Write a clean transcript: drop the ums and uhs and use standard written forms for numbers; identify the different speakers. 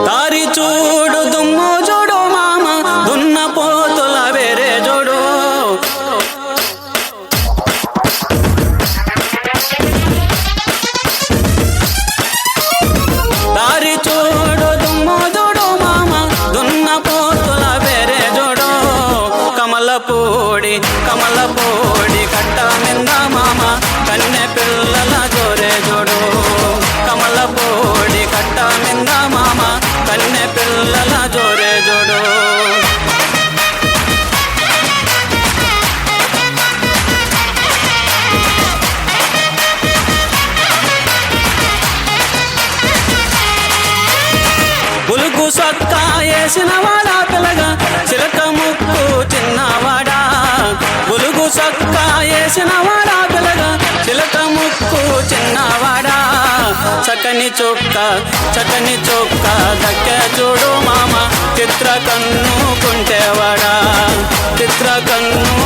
Speaker 1: దారి చూడు దుమ్ము చూడు మామ దున్న పోతుల వేరే చూడు దారి చూడు దుమ్ము చూడు మామ దున్న పోతుల వేరే చూడు కమలపూడి కట్ట మింద మామ కన్నె పిల్లల జోరే చూడు కమలపూడి కట్ట మింద మామ కన్నె పిల్లల జోరే చూడు పులుకు సొక్క వేసిన వాడా పిల్లగా చిలక ముక్కు చిన్నవాడా పులుగు సొక్క వేసిన వాడా పిల్లగా చిలక ముక్కు చిన్నవాడా చక్కని చొక్క దక్కే చూడు మామ చిత్ర కన్ను కుంటేవాడా చిత్ర కన్ను